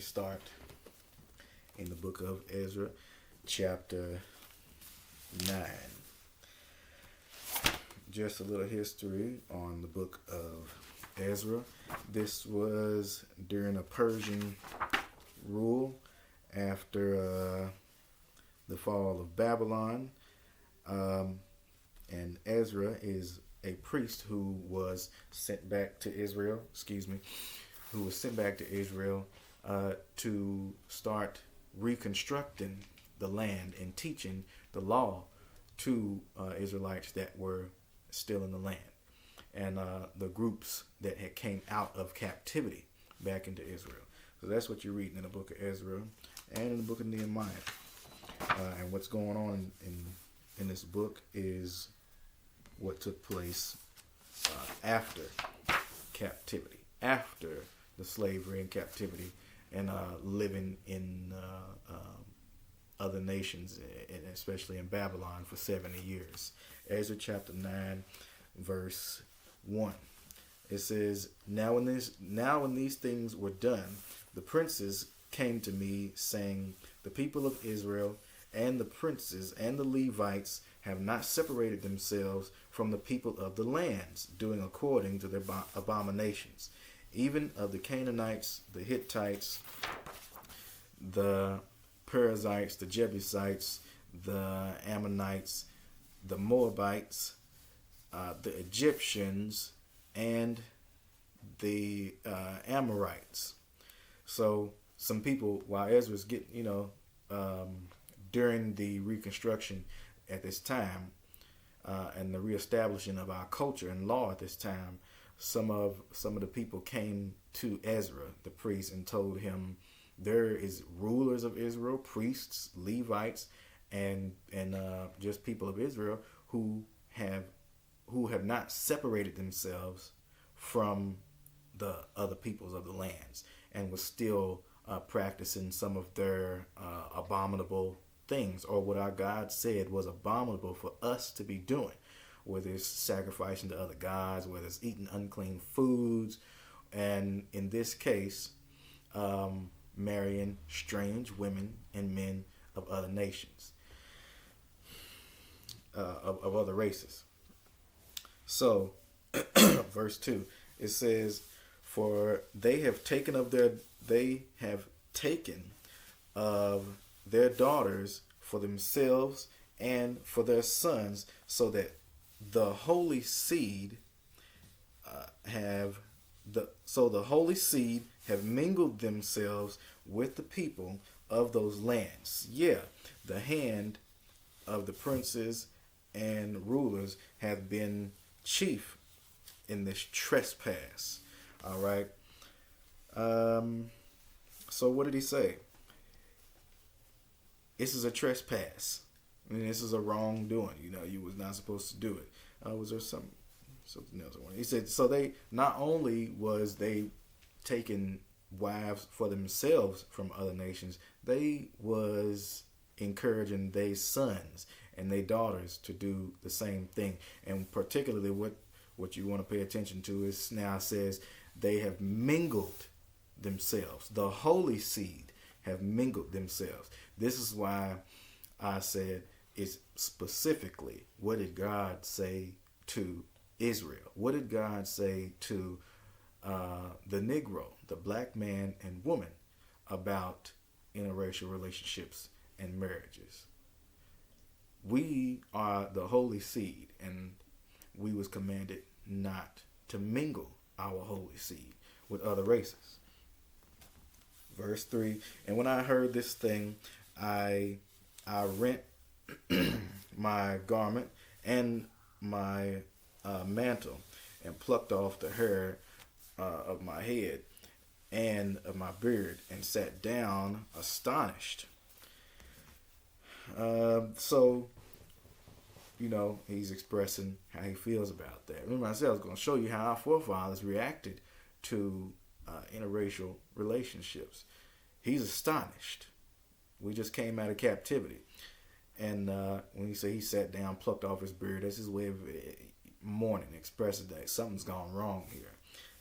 Start in the book of Ezra, chapter 9. Just a little history on the book of Ezra. This was during a Persian rule after the fall of Babylon. And Ezra is a priest who was sent back to Israel, to start reconstructing the land and teaching the law to Israelites that were still in the land, and the groups that had came out of captivity back into Israel. So that's what you're reading in the book of Ezra and in the book of Nehemiah. And what's going on in this book is what took place after captivity, after the slavery and captivity, and living in other nations, and especially in Babylon for 70 years. Ezra chapter 9, verse 1. It says, Now when these things were done, the princes came to me, saying, The people of Israel and the princes and the Levites have not separated themselves from the people of the lands, doing according to their abominations, even of the Canaanites, the Hittites, the Perizzites, the Jebusites, the Ammonites, the Moabites, the Egyptians, and the Amorites. So some people, while Ezra's getting, during the reconstruction at this time, and the reestablishing of our culture and law at this time, some of the people came to Ezra, the priest, and told him there is rulers of Israel, priests, Levites, and just people of Israel who have not separated themselves from the other peoples of the lands, and was still practicing some of their abominable things, or what our God said was abominable for us to be doing, whether it's sacrificing to other gods, whether it's eating unclean foods, and in this case, marrying strange women and men of other nations, of other races. So, verse 2, it says, For they have taken of their daughters for themselves and for their sons, so that the holy seed have mingled themselves with the people of those lands. Yeah, the hand of the princes and rulers have been chief in this trespass. All right. So what did he say? This is a trespass. I mean, this is a wrongdoing. You was not supposed to do it. Was there something else? He said, so they not only was they taking wives for themselves from other nations, they was encouraging their sons and their daughters to do the same thing. And particularly what you want to pay attention to is now says they have mingled themselves. The holy seed have mingled themselves. This is why I said it's specifically, what did God say to Israel? What did God say to the Negro, the black man and woman, about interracial relationships and marriages? We are the holy seed, and we was commanded not to mingle our holy seed with other races. Verse 3, and when I heard this thing, I rent my garment and my mantle, and plucked off the hair of my head and of my beard, and sat down astonished. So, he's expressing how he feels about that. Remember, I said I was going to show you how our forefathers reacted to interracial relationships. He's astonished. We just came out of captivity. And when you say he sat down, plucked off his beard, that's his way of mourning, expressing that something's gone wrong here.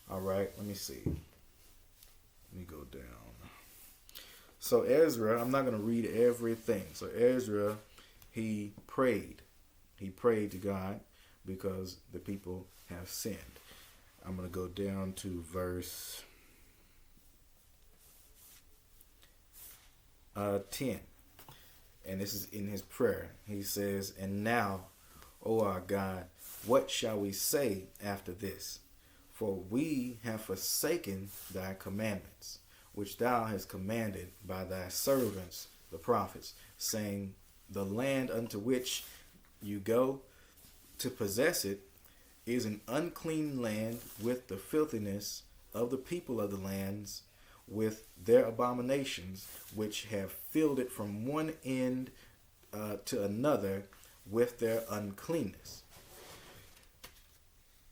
All right, let me see. Let me go down. So Ezra, I'm not going to read everything. So Ezra, he prayed. He prayed to God because the people have sinned. I'm going to go down to verse 10. And this is in his prayer. He says, "And now, O our God, what shall we say after this? For we have forsaken thy commandments, which thou hast commanded by thy servants the prophets, saying, the land unto which you go to possess it is an unclean land with the filthiness of the people of the lands, with their abominations, which have filled it from one end to another with their uncleanness."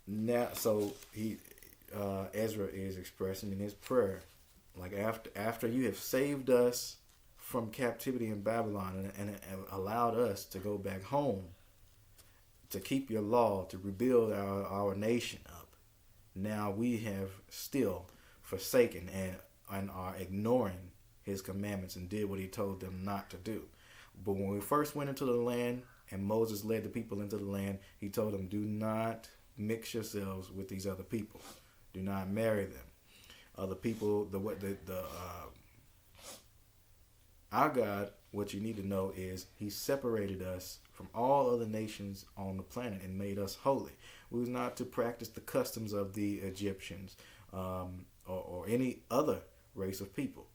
Now, so Ezra is expressing in his prayer, like after you have saved us from captivity in Babylon and allowed us to go back home, to keep your law, to rebuild our nation up. Now we have still forsaken and are ignoring his commandments and did what he told them not to do. But when we first went into the land and Moses led the people into the land, he told them, do not mix yourselves with these other people. Do not marry them. Other people, our God, what you need to know is he separated us from all other nations on the planet and made us holy. We was not to practice the customs of the Egyptians or any other race of people.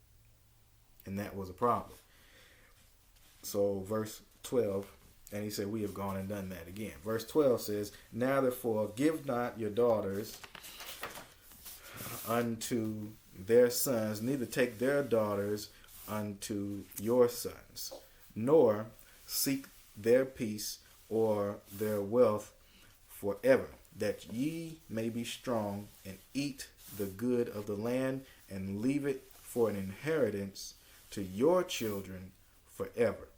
And that was a problem. So verse 12, and he said, we have gone and done that again. Verse 12 says, "Now therefore give not your daughters unto their sons, neither take their daughters unto your sons, nor seek their peace or their wealth forever, that ye may be strong and eat the good of the land and leave it for an inheritance to your children forever."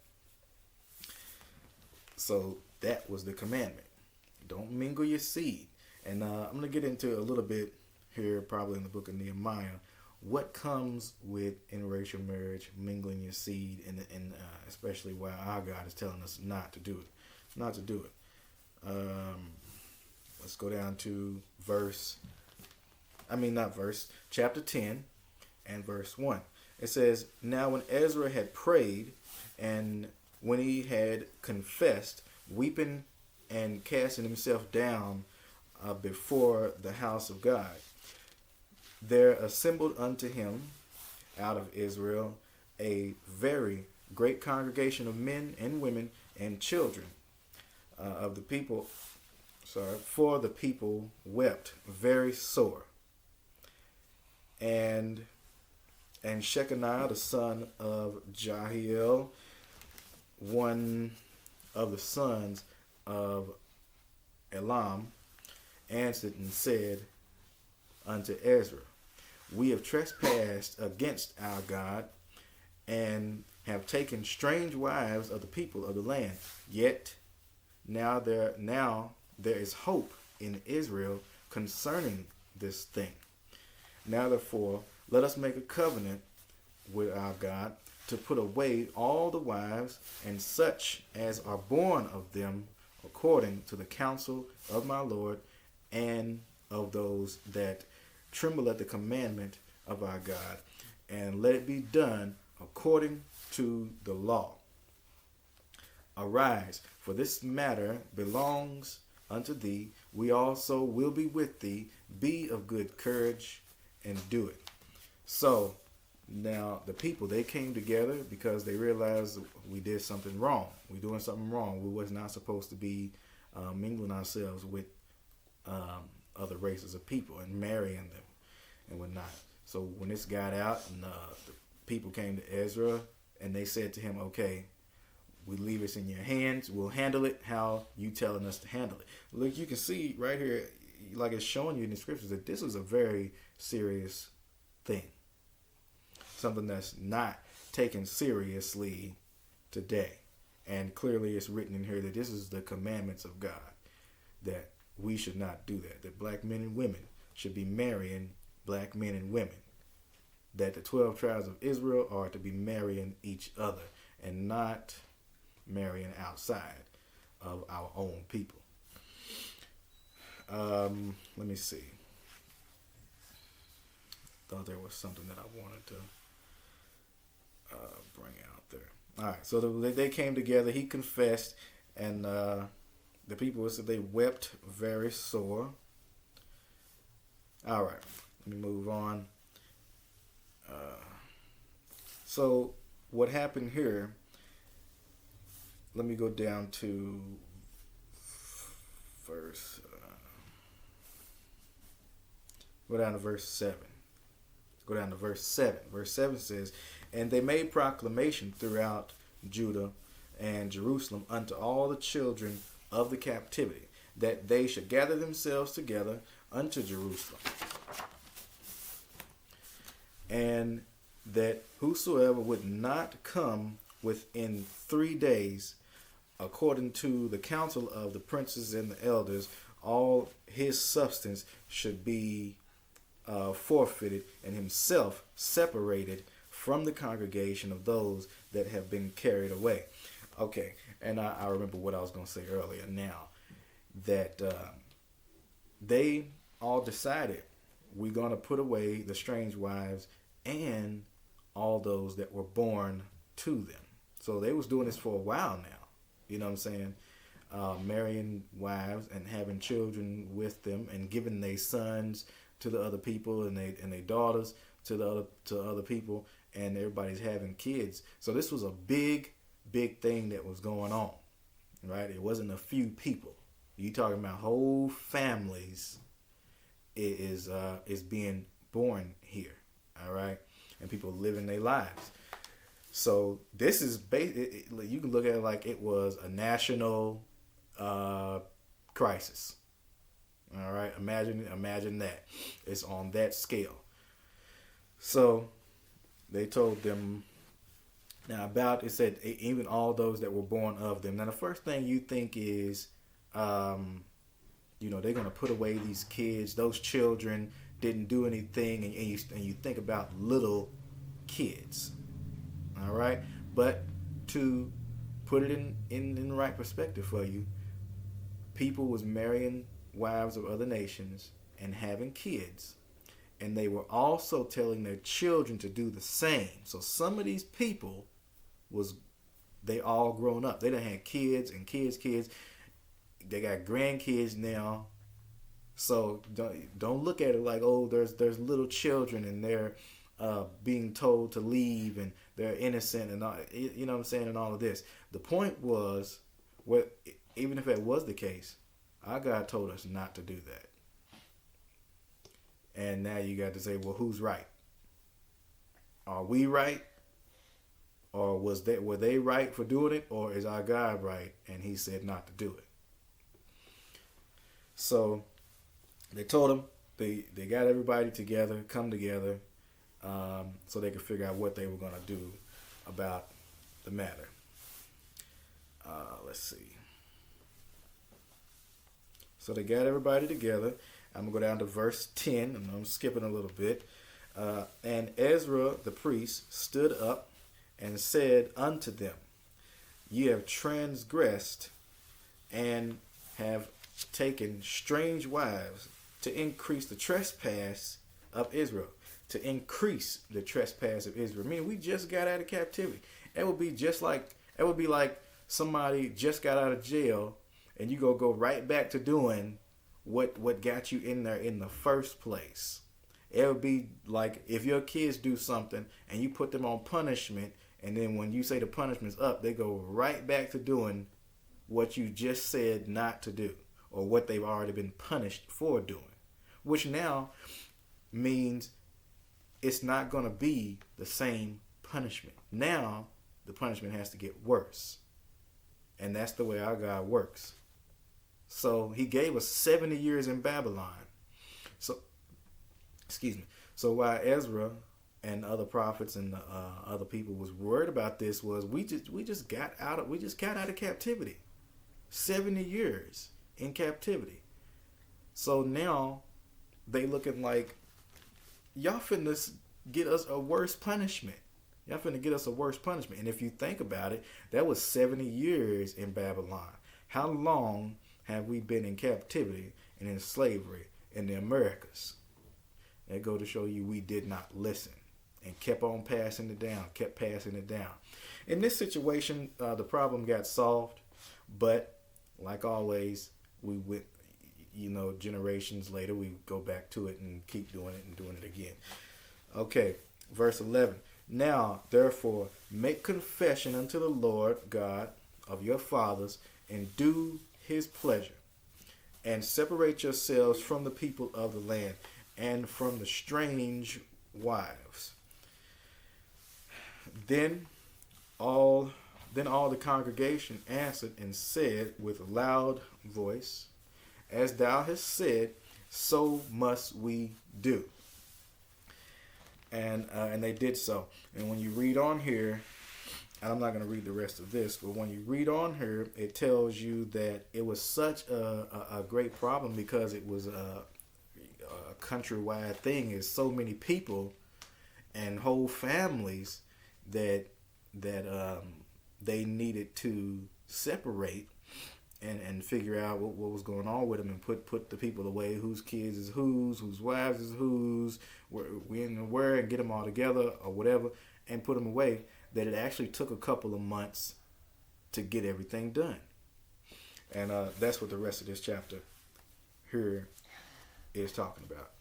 So that was the commandment. Don't mingle your seed. And I'm going to get into a little bit here, probably in the book of Nehemiah, what comes with interracial marriage, mingling your seed, and especially why our God is telling us not to do it. Not to do it. Let's go down to chapter 10 and verse 1. It says, "Now when Ezra had prayed, and when he had confessed, weeping and casting himself down before the house of God, there assembled unto him out of Israel a very great congregation of men and women and children of the people. For the people wept very sore. And Shechaniah the son of Jahiel, one of the sons of Elam, answered and said unto Ezra, we have trespassed against our God, and have taken strange wives of the people of the land. Yet now there is hope in Israel concerning this thing. Now therefore, let us make a covenant with our God to put away all the wives and such as are born of them, according to the counsel of my Lord and of those that tremble at the commandment of our God, and let it be done according to the law. Arise, for this matter belongs unto thee. We also will be with thee. Be of good courage and do it." So now the people, they came together because they realized we did something wrong. We're doing something wrong. We was not supposed to be mingling ourselves with other races of people and marrying them and whatnot. So when this got out, and the people came to Ezra and they said to him, okay, we leave this in your hands. We'll handle it how you telling us to handle it. Look, you can see right here, like it's showing you in the scriptures, that this is a very serious thing. Something that's not taken seriously today. And clearly it's written in here that this is the commandments of God, that we should not do that. That black men and women should be marrying black men and women, that the 12 tribes of Israel are to be marrying each other and not marrying outside of our own people. Let me see. Thought there was something that I wanted to bring out there. All right, so they came together. He confessed, and the people said they wept very sore. All right, let me move on. So what happened here? Let me go down to verse. Go down to verse 7. Go down to verse 7. Verse 7 says, "And they made proclamation throughout Judah and Jerusalem unto all the children of the captivity, that they should gather themselves together unto Jerusalem, and that whosoever would not come within 3 days, according to the counsel of the princes and the elders, all his substance should be forfeited, and himself separated from the congregation of those that have been carried away." Okay, and I remember what I was going to say earlier now, that they all decided we're going to put away the strange wives and all those that were born to them. So they was doing this for a while now. You know what I'm saying? Marrying wives and having children with them and giving their sons to the other people and their daughters to other people, and everybody's having kids. So this was a big thing that was going on, right? It wasn't a few people. You talking about whole families is being born here, all right, and people living their lives. So this is you can look at it like it was a national crisis. All right, imagine that. It's on that scale. So they told them now about, it said even all those that were born of them. Now the first thing you think is, they're gonna put away these kids. Those children didn't do anything, and you think about little kids. All right, but to put it in the right perspective for you, people was marrying wives of other nations and having kids, and they were also telling their children to do the same. So some of these people they all grown up. They done had kids and kids. They got grandkids now. So don't look at it like, oh, there's little children and they're being told to leave and they're innocent and all, you know what I'm saying, and all of this. The point was, even if it was the case, our God told us not to do that. And now you got to say, well, who's right? Are we right? Or were they right for doing it? Or is our God right and he said not to do it? So they told them, they got everybody together, come together, so they could figure out what they were going to do about the matter. Let's see. So they got everybody together. I'm going to go down to verse 10, and I'm skipping a little bit. And Ezra the priest stood up and said unto them, Ye have transgressed and have taken strange wives to increase the trespass of Israel. To increase the trespass of Israel. I mean, we just got out of captivity. It would be like somebody just got out of jail and you go right back to doing what got you in there in the first place. It would be like if your kids do something and you put them on punishment, and then when you say the punishment's up, they go right back to doing what you just said not to do, or what they've already been punished for doing, which now means it's not going to be the same punishment. Now the punishment has to get worse, and that's the way our God works. So he gave us 70 years in Babylon. So while Ezra and other prophets and other people was worried about this, we just got out of captivity. 70 years in captivity. So now they looking like y'all finna get us a worse punishment. Y'all finna get us a worse punishment. And if you think about it, that was 70 years in Babylon. How long have we been in captivity and in slavery in the Americas? That go to show you we did not listen and kept on passing it down, kept passing it down. In this situation, the problem got solved, but like always, we went, generations later, we go back to it and keep doing it and doing it again. Okay, verse 11. Now, therefore, make confession unto the Lord God of your fathers, and do his pleasure, and separate yourselves from the people of the land, and from the strange wives. Then all the congregation answered and said with a loud voice, As thou hast said, so must we do. And they did so. And when you read on here, and I'm not going to read the rest of this, but when you read on here, it tells you that it was such a great problem because it was a countrywide thing. Is so many people and whole families that they needed to separate and figure out what was going on with them and put the people away, whose kids is whose wives is whose, where, and get them all together or whatever, and put them away, that it actually took a couple of months to get everything done. And that's what the rest of this chapter here is talking about.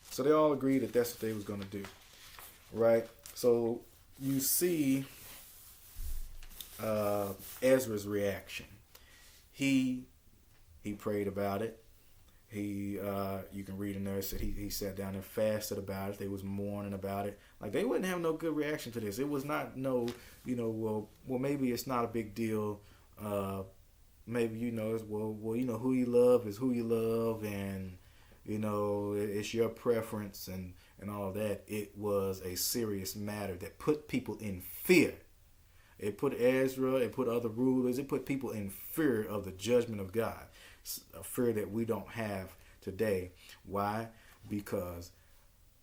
So they all agreed that that's what they was going to do, right? So you see Ezra's reaction. He prayed about it. You can read in there, it said he sat down and fasted about it. They was mourning about it. Like, they wouldn't have no good reaction to this. It was not well, maybe it's not a big deal. Maybe, it's, who you love is who you love, and, it's your preference and all of that. It was a serious matter that put people in fear. It put Ezra, it put other rulers, it put people in fear of the judgment of God. A fear that we don't have today. Why? Because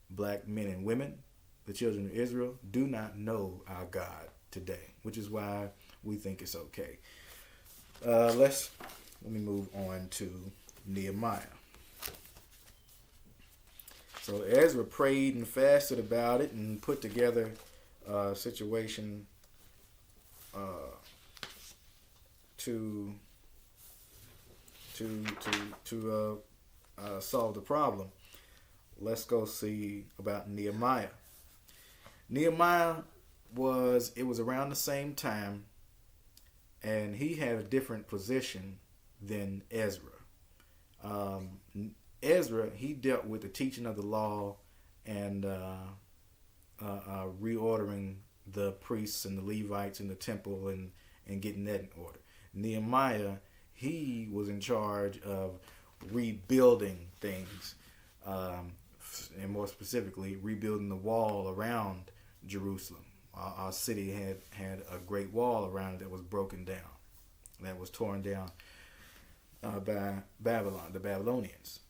black men and women, the children of Israel, do not know our God today, which is why we think it's okay. Let me move on to Nehemiah. So Ezra prayed and fasted about it and put together a situation to solve the problem. Let's go see about Nehemiah. Nehemiah was around the same time, and he had a different position than Ezra. Ezra, he dealt with the teaching of the law and reordering the priests and the Levites in the temple and getting that in order. Nehemiah, he was in charge of rebuilding things, and more specifically, rebuilding the wall around Jerusalem. Our city had a great wall around it that was broken down, that was torn down by Babylon, the Babylonians.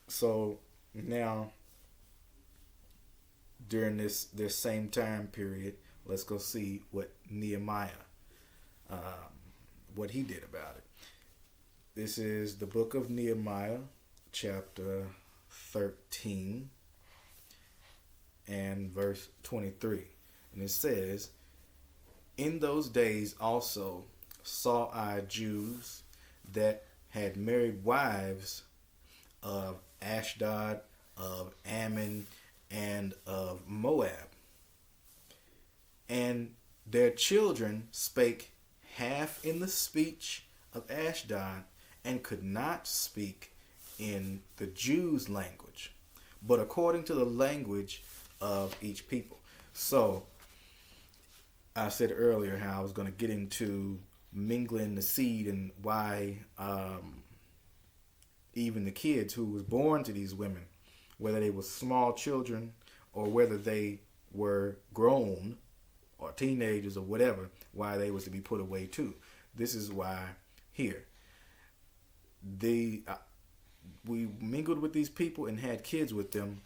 So now, during this same time period, let's go see what Nehemiah, what he did about it. This is the book of Nehemiah, chapter 13 and verse 23. And it says, In those days also saw I Jews that had married wives of Ashdod, of Ammon, and of Moab. And their children spake half in the speech of Ashdod, and could not speak in the Jews' language, but according to the language of each people. So, I said earlier how I was going to get into mingling the seed and why even the kids who was born to these women, whether they were small children or whether they were grown or teenagers or whatever, why they was to be put away too. This is why here. we mingled with these people and had kids with them,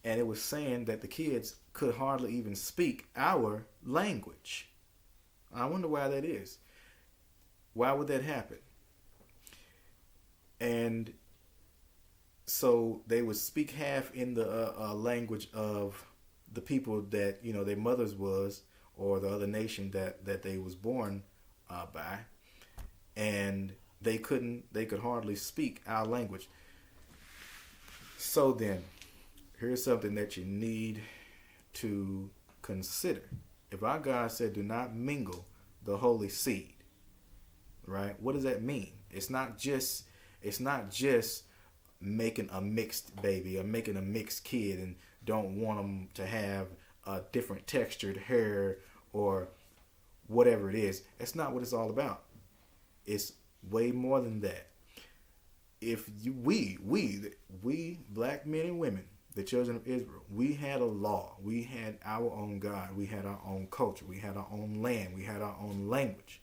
and it was saying that the kids could hardly even speak our language. I wonder why that is. Why would that happen? And so they would speak half in the language of the people that their mothers was, or the other nation that they was born by, and they could hardly speak our language. So then, here's something that you need to consider. If our God said, "Do not mingle the holy seed," right? What does that mean? It's not just making a mixed baby or making a mixed kid and don't want them to have a different textured hair or whatever it is. That's not what it's all about. It's way more than that. If you, we black men and women, the children of Israel, we had a law. We had our own God. We had our own culture. We had our own land. We had our own language.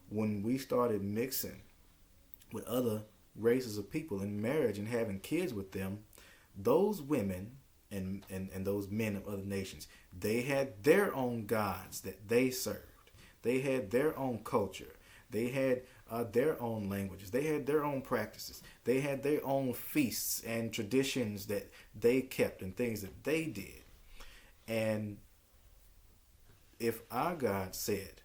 When we started mixing with other races of people in marriage and having kids with them, those women and those men of other nations, they had their own gods that they served. They had their own culture. They had their own languages. They had their own practices. They had their own feasts and traditions that they kept and things that they did. And if our God said,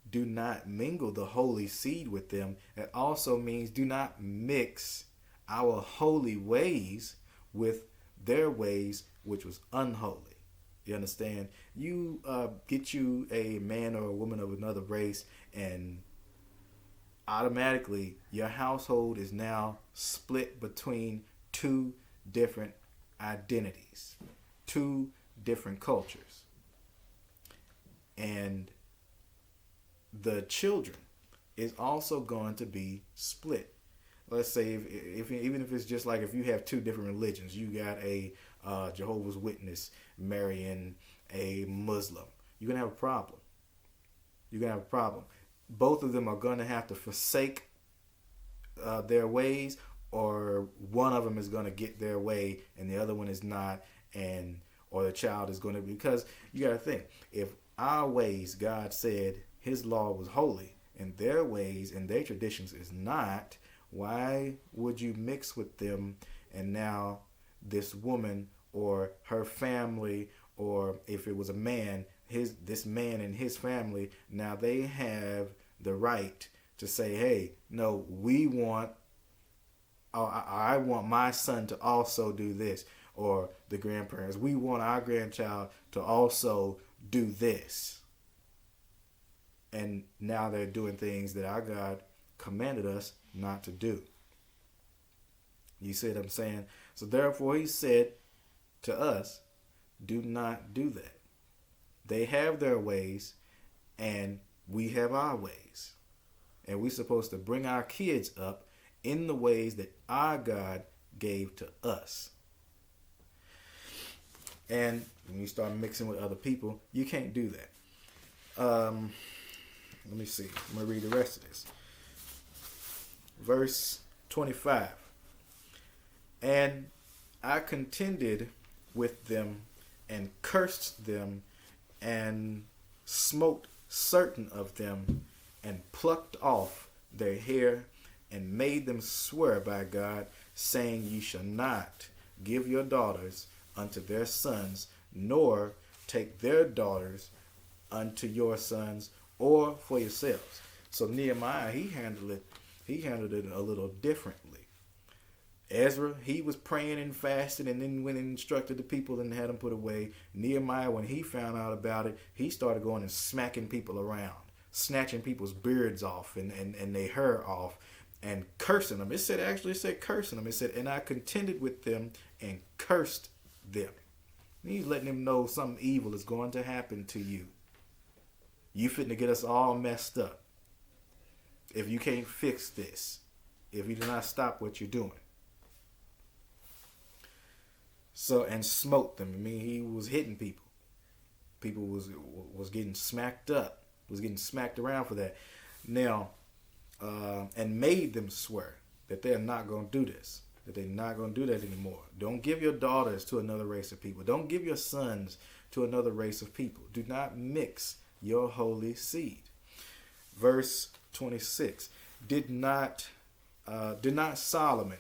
"Do not mingle the holy seed with them," it also means do not mix our holy ways with their ways, which was unholy. You understand? You get you a man or a woman of another race, and automatically your household is now split between two different identities, two different cultures. And the children is also going to be split. Let's say if even if it's just like if you have two different religions, you got a Jehovah's Witness marrying a Muslim, you're gonna have a problem. You're gonna have a problem. Both of them are gonna have to forsake their ways, or one of them is gonna get their way and the other one is not, and or the child is gonna, because you gotta think, if our ways, God said His law was holy, and their ways and their traditions is not, why would you mix with them? And now this woman or her family, or if it was a man, this man and his family, now they have the right to say, "Hey, no, we want, I want my son to also do this," or the grandparents, "We want our grandchild to also do this." And now they're doing things that our God commanded us not to do. You see what I'm saying? So therefore He said to us, do not do that. They have their ways and we have our ways. And we're supposed to bring our kids up in the ways that our God gave to us. And when you start mixing with other people, you can't do that. Let me see. I'm going to read the rest of this. Verse 25. And I contended with them and cursed them and smote certain of them and plucked off their hair and made them swear by God, saying, "Ye shall not give your daughters unto their sons, nor take their daughters unto your sons, or for yourselves." So Nehemiah, he handled it a little differently. Ezra, he was praying and fasting and then went and instructed the people and had them put away. Nehemiah, when he found out about it, he started going and smacking people around, snatching people's beards off and their hair off and cursing them. It said cursing them. It said, and I contended with them and cursed them. He's letting them know something evil is going to happen to you. You finna get us all messed up if you can't fix this, if you do not stop what you're doing. So, and smote them. I mean, he was hitting people. People was getting smacked up, was getting smacked around for that. Now, and made them swear. that they're not going to do this. That they're not going to do that anymore. Don't give your daughters to another race of people. Don't give your sons to another race of people. Do not mix your holy seed. Verse 26. Did not Solomon,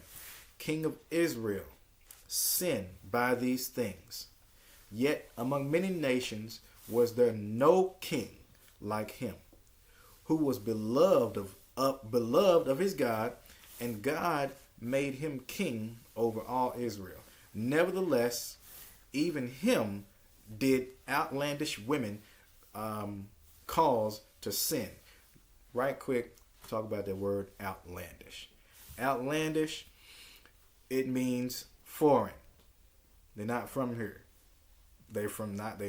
king of Israel, sin by these things? Yet among many nations was there no king like him, who was beloved of his God, and God made him king over all Israel. Nevertheless, even him did outlandish women cause to sin. Right quick, talk about that word outlandish. Outlandish, it means foreign. They're not from here. They're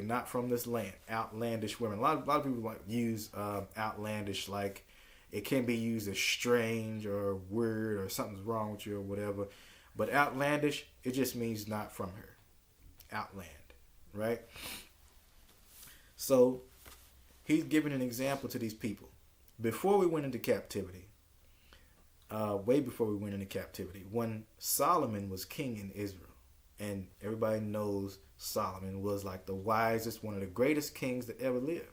not from this land. Outlandish women. A lot of people use outlandish like it can be used as strange or weird or something's wrong with you or whatever. But outlandish, it just means not from here. Outland, right? So he's giving an example to these people. Before we went into captivity, way before we went into captivity, when Solomon was king in Israel, and everybody knows Solomon was like the wisest, one of the greatest kings that ever lived.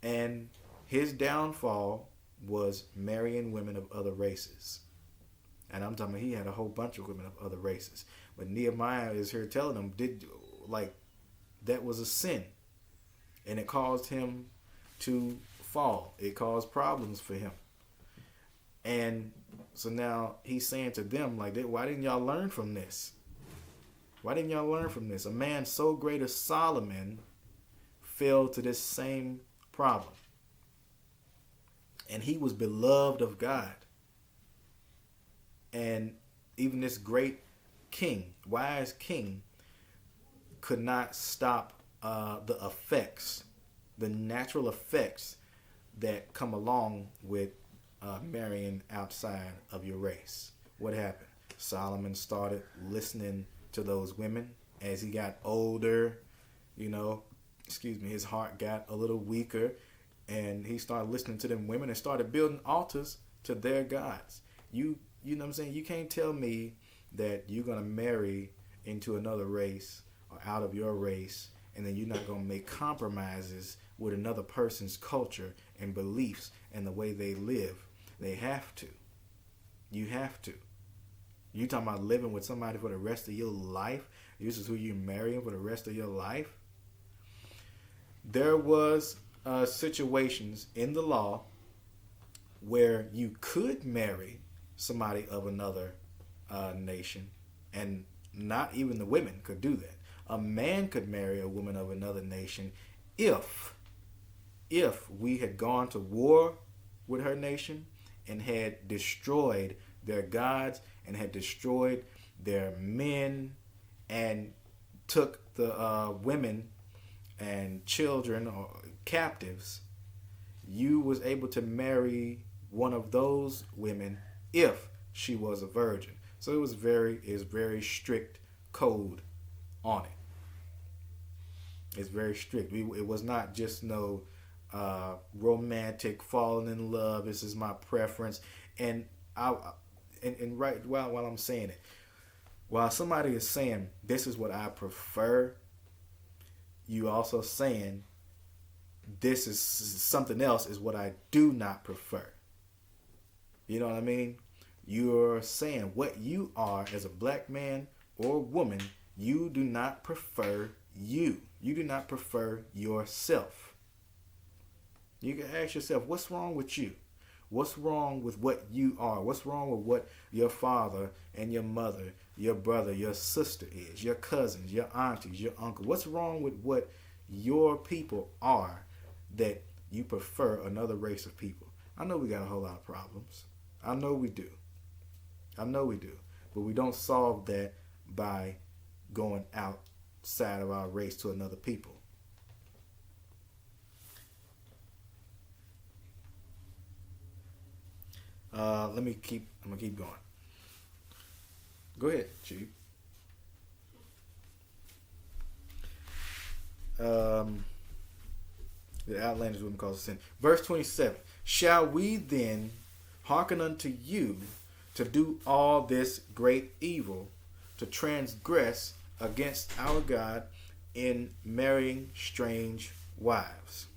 And his downfall was marrying women of other races. And I'm talking about he had a whole bunch of women of other races. But Nehemiah is here telling them, that was a sin. And it caused him to fall. It caused problems for him. And so now he's saying to them, why didn't y'all learn from this? Why didn't y'all learn from this? A man so great as Solomon fell to this same problem. And he was beloved of God. And even this great king, wise king, could not stop the effects, the natural effects that come along with marrying outside of your race. What happened? Solomon started listening to those women as he got older. His heart got a little weaker, and he started listening to them women and started building altars to their gods. You know what I'm saying? You can't tell me that you're going to marry into another race or out of your race, and then you're not going to make compromises with another person's culture and beliefs and the way they live. They have to. You have to. You talking about living with somebody for the rest of your life? This is who you're marrying for the rest of your life? There was situations in the law where you could marry somebody of another nation, and not even the women could do that. A man could marry a woman of another nation if we had gone to war with her nation and had destroyed their gods and had destroyed their men and took the women and children or captives. You was able to marry one of those women if she was a virgin. So it was very strict code on it. It's very strict. It was not just no romantic falling in love. This is my preference. And right while I'm saying it, while somebody is saying this is what I prefer, you also saying this is something else is what I do not prefer. You know what I mean? You're saying what you are as a black man or woman, you do not prefer you. You do not prefer yourself. You can ask yourself, what's wrong with you? What's wrong with what you are? What's wrong with what your father and your mother, your brother, your sister is, your cousins, your aunties, your uncle? What's wrong with what your people are that you prefer another race of people? I know we got a whole lot of problems. I know we do. But we don't solve that by going outside of our race to another people. I'm gonna keep going. Go ahead, Chief. The outlandish woman causes sin. Verse 27. Shall we then hearken unto you to do all this great evil, to transgress against our God in marrying strange wives.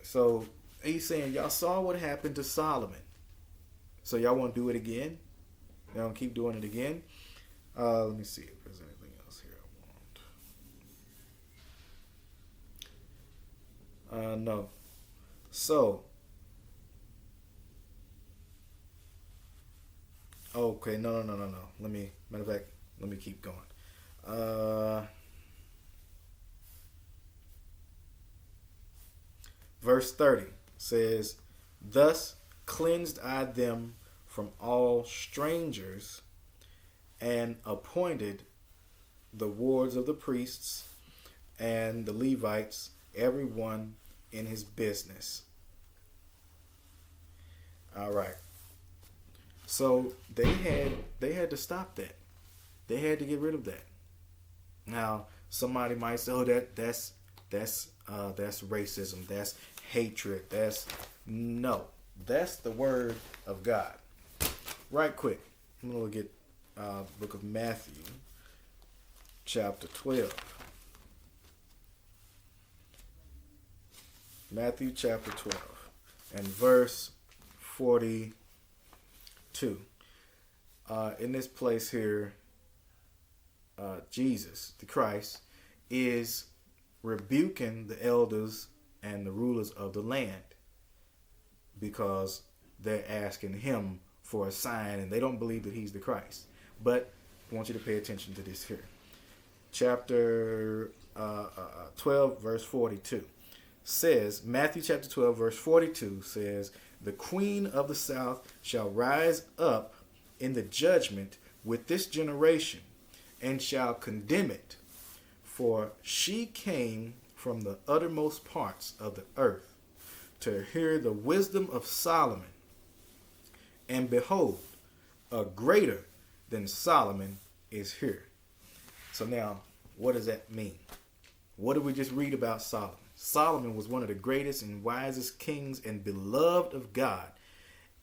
So he's saying, y'all saw what happened to Solomon. So y'all want to do it again? Y'all want to keep doing it again? Let me see if there's anything else here I want. No. So, okay, no. Matter of fact, let me keep going. Verse 30 says, "Thus cleansed I them from all strangers, and appointed the wards of the priests and the Levites, every one in his business." All right. So they had to stop that. They had to get rid of that. Now somebody might say, "Oh, that's racism. That's hatred. No. That's the word of God." Right quick, I'm gonna look at book of Matthew, chapter 12. Matthew chapter 12 and verse 42. In this place here, Jesus, the Christ, is rebuking the elders and the rulers of the land because they're asking him for a sign and they don't believe that he's the Christ. But I want you to pay attention to this here. Chapter 12, verse 42 says, Matthew chapter 12, verse 42 says, "The queen of the south shall rise up in the judgment with this generation and shall condemn it. For she came from the uttermost parts of the earth to hear the wisdom of Solomon. And behold, a greater than Solomon is here." So now, what does that mean? What did we just read about Solomon? Solomon was one of the greatest and wisest kings and beloved of God.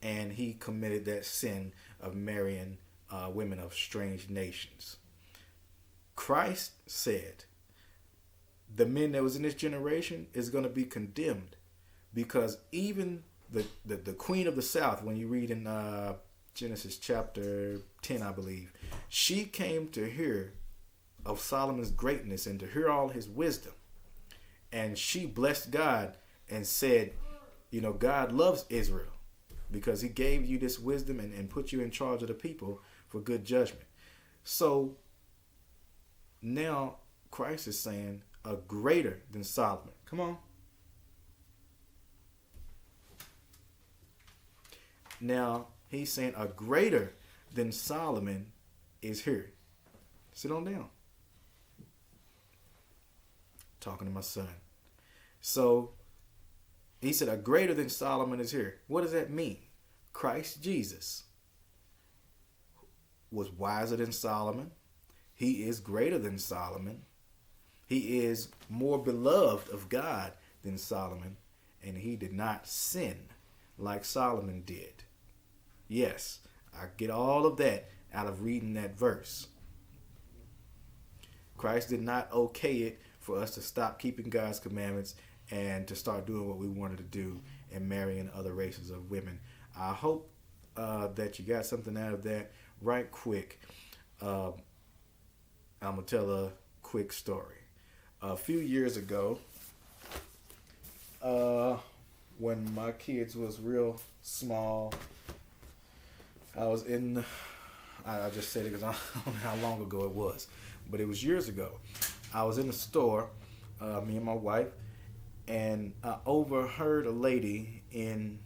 And he committed that sin of marrying women of strange nations. Christ said the men that was in this generation is going to be condemned because even the queen of the south, when you read in Genesis chapter 10, I believe, she came to hear of Solomon's greatness and to hear all his wisdom. And she blessed God and said, God loves Israel because he gave you this wisdom and put you in charge of the people for good judgment. So now Christ is saying a greater than Solomon. Come on. Now he's saying a greater than Solomon is here. Sit on down. Talking to my son. So he said a greater than Solomon is here. What does that mean? Christ Jesus was wiser than Solomon. He is greater than Solomon. He is more beloved of God than Solomon. And he did not sin like Solomon did. Yes, I get all of that out of reading that verse. Christ did not okay it for us to stop keeping God's commandments and to start doing what we wanted to do and marrying other races of women. I hope that you got something out of that. Right quick, I'm going to tell a quick story. A few years ago, when my kids was real small, I was in, I just said it because I don't know how long ago it was, but it was years ago. I was in the store, me and my wife, and I overheard a lady in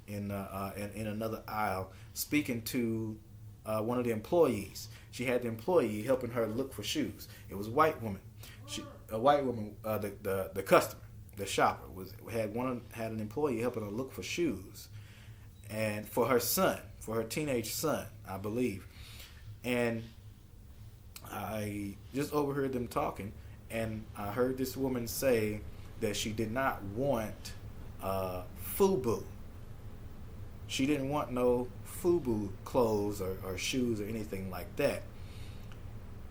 another aisle speaking to one of the employees. She had the employee helping her look for shoes. It was a white woman. The customer, the shopper, had an employee helping her look for shoes, and for her son, for her teenage son, I believe. And I just overheard them talking, and I heard this woman say that she did not want FUBU. She didn't want no FUBU clothes or shoes or anything like that.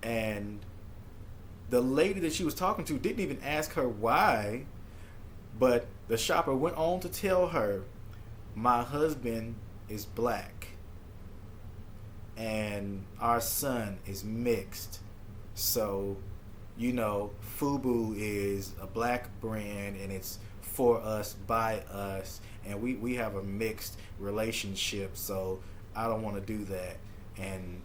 And the lady that she was talking to didn't even ask her why, but the shopper went on to tell her, my husband is black and our son is mixed. So, FUBU is a black brand and it's for us, by us, and we have a mixed relationship, so I don't want to do that. And,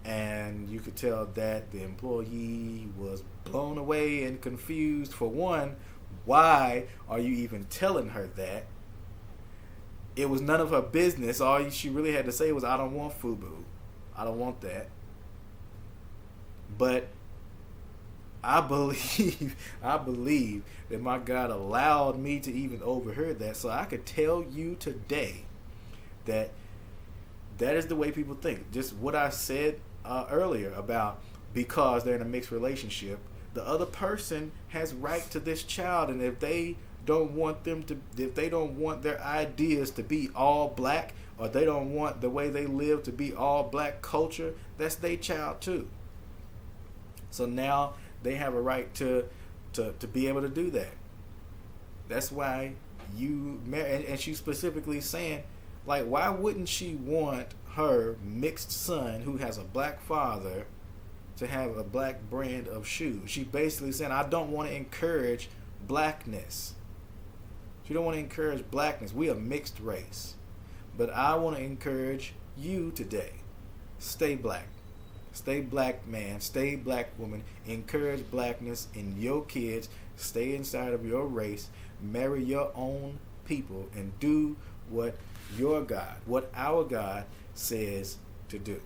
and you could tell that the employee was blown away and confused. For one, why are you even telling her that? It was none of her business. All she really had to say was, I don't want FUBU. I don't want that. But I believe that my God allowed me to even overhear that, so I could tell you today that is the way people think. Just what I said earlier about, because they're in a mixed relationship, the other person has right to this child, and if they don't want their ideas to be all black, or they don't want the way they live to be all black culture, that's their child too. So now they have a right to be able to do that. That's why you marry, and she's specifically saying, like, why wouldn't she want her mixed son who has a black father to have a black brand of shoes? She basically saying, I don't want to encourage blackness. She don't want to encourage blackness. We are mixed race. But I want to encourage you today. Stay black. Stay black, man. Stay black, woman. Encourage blackness in your kids. Stay inside of your race. Marry your own people and do what your God, what our God says to do.